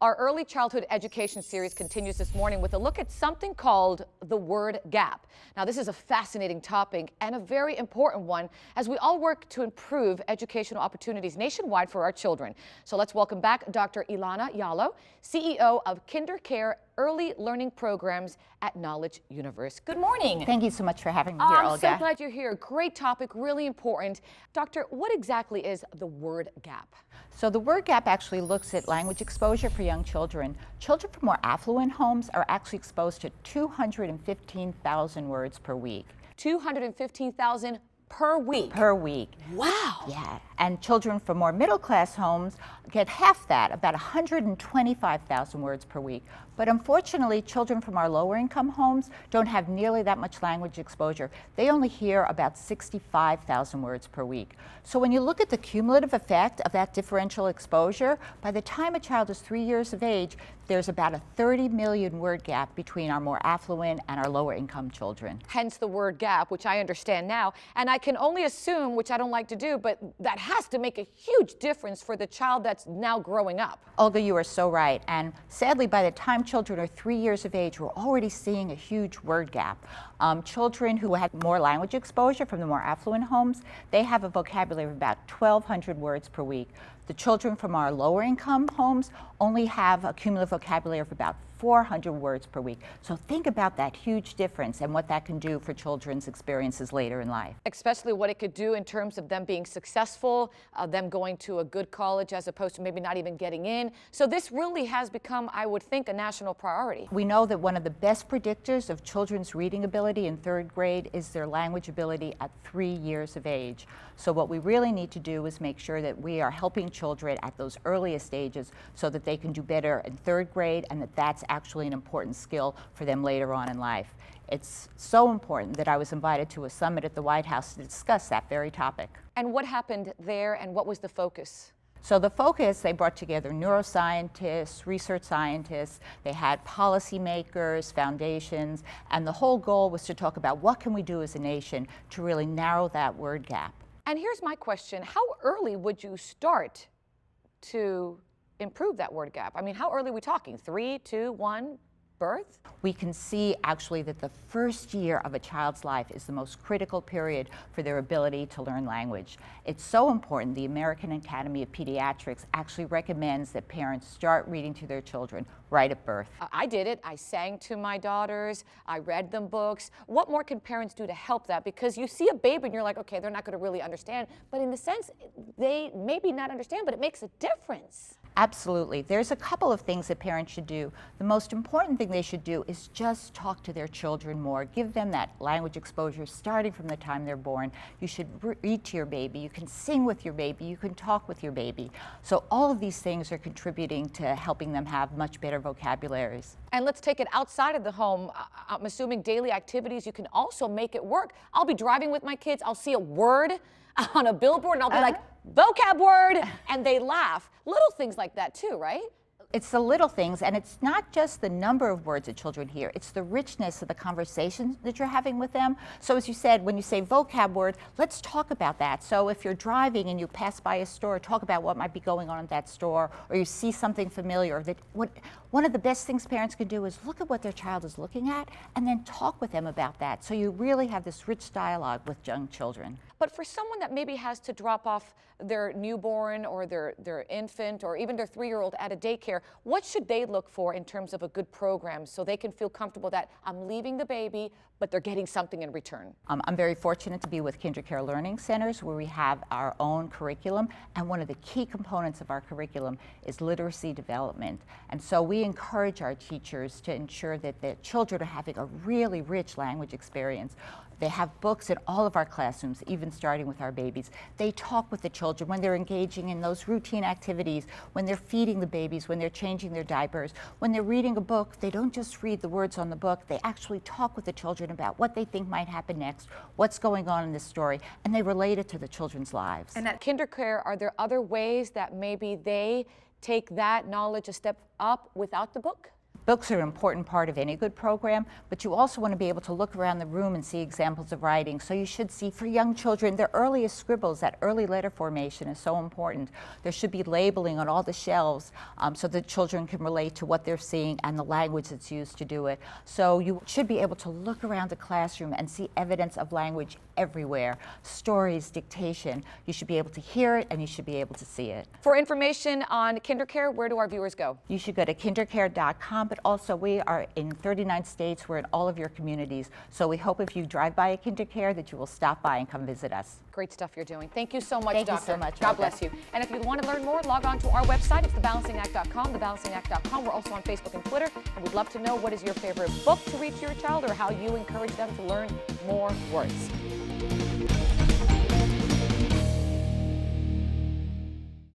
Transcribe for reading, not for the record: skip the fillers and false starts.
Our early childhood education series continues this morning with a look at something called the word gap. Now, this is a fascinating topic and a very important one as we all work to improve educational opportunities nationwide for our children. So let's welcome back Dr. Ilana Yalo, CEO of KinderCare Early Learning Programs at Knowledge Universe. Good morning. Thank you so much for having me here, Olga. I'm so glad you're here. Great topic, really important. Doctor, what exactly is the word gap? So the word gap actually looks at language exposure for young children. Children from more affluent homes are actually exposed to 215,000 words per week. 215,000 per week? Per week. Wow. Yeah, and children from more middle-class homes get half that, about 125,000 words per week. But unfortunately, children from our lower-income homes don't have nearly that much language exposure. They only hear about 65,000 words per week. So when you look at the cumulative effect of that differential exposure, by the time a child is 3 years of age, there's about a 30 million word gap between our more affluent and our lower-income children. Hence the word gap, which I understand now. And I can only assume, which I don't like to do, but that has to make a huge difference for the child that's now growing up. Olga, you are so right. And sadly, by the time children are 3 years of age, we're already seeing a huge word gap. Children who have more language exposure from the more affluent homes, they have a vocabulary of about 1,200 words per week. The children from our lower income homes only have a cumulative vocabulary of about 400 words per week. So think about that huge difference and what that can do for children's experiences later in life. Especially what it could do in terms of them being successful, them going to a good college as opposed to maybe not even getting in. So this really has become, I would think, a national priority. We know that one of the best predictors of children's reading ability in third grade is their language ability at 3 years of age. So what we really need to do is make sure that we are helping children at those earliest stages so that they can do better in third grade and that that's actually an important skill for them later on in life. It's so important that I was invited to a summit at the White House to discuss that very topic. And what happened there and what was the focus? So the focus, they brought together neuroscientists, research scientists, they had policymakers, foundations, and the whole goal was to talk about what can we do as a nation to really narrow that word gap. And here's my question. How early would you start to improve that word gap? I mean, how early are we talking? 3, 2, 1, birth? We can see actually that the first year of a child's life is the most critical period for their ability to learn language. It's so important. The American Academy of Pediatrics actually recommends that parents start reading to their children right at birth. I did it. I sang to my daughters. I read them books. What more can parents do to help that? Because you see a baby and you're like, okay, they're not going to really understand. But in the sense, they maybe not understand, but it makes a difference. Absolutely. There's a couple of things that parents should do. The most important thing they should do is just talk to their children more. Give them that language exposure starting from the time they're born. You should read to your baby. You can sing with your baby. You can talk with your baby. So all of these things are contributing to helping them have much better vocabularies. And let's take it outside of the home. I'm assuming daily activities, you can also make it work. I'll be driving with my kids. I'll see a word on a billboard and I'll be like, vocab word, and they laugh. Little things like that too, right? It's the little things, and it's not just the number of words that children hear, it's the richness of the conversation that you're having with them. So as you said, when you say vocab word, let's talk about that. So if you're driving and you pass by a store, talk about what might be going on at that store, or you see something familiar. One of the best things parents can do is look at what their child is looking at and then talk with them about that. So you really have this rich dialogue with young children. But for someone that maybe has to drop off their newborn or their infant or even their 3-year-old at a daycare, what should they look for in terms of a good program so they can feel comfortable that I'm leaving the baby, but they're getting something in return? I'm very fortunate to be with KinderCare Learning Centers where we have our own curriculum, and one of the key components of our curriculum is literacy development. And so we encourage our teachers to ensure that the children are having a really rich language experience. They have books in all of our classrooms, even starting with our babies. They talk with the children when they're engaging in those routine activities, when they're feeding the babies, when they're changing their diapers. When they're reading a book, they don't just read the words on the book, they actually talk with the children about what they think might happen next, what's going on in this story, and they relate it to the children's lives. And at KinderCare, are there other ways that maybe they take that knowledge a step up without the book? Books are an important part of any good program, but you also want to be able to look around the room and see examples of writing. So you should see, for young children, their earliest scribbles. That early letter formation is so important. There should be labeling on all the shelves so that children can relate to what they're seeing and the language that's used to do it. So you should be able to look around the classroom and see evidence of language everywhere. Stories, dictation. You should be able to hear it and you should be able to see it. For information on KinderCare, where do our viewers go? You should go to kindercare.com, but also we are in 39 states. We're in all of your communities. So we hope if you drive by a KinderCare that you will stop by and come visit us. Great stuff you're doing. Thank you so much, Thank you Doctor. so much, God Olga. bless you. And if you want to learn more, log on to our website. It's thebalancingact.com, thebalancingact.com. We're also on Facebook and Twitter. And we'd love to know what is your favorite book to read to your child or how you encourage them to learn more words.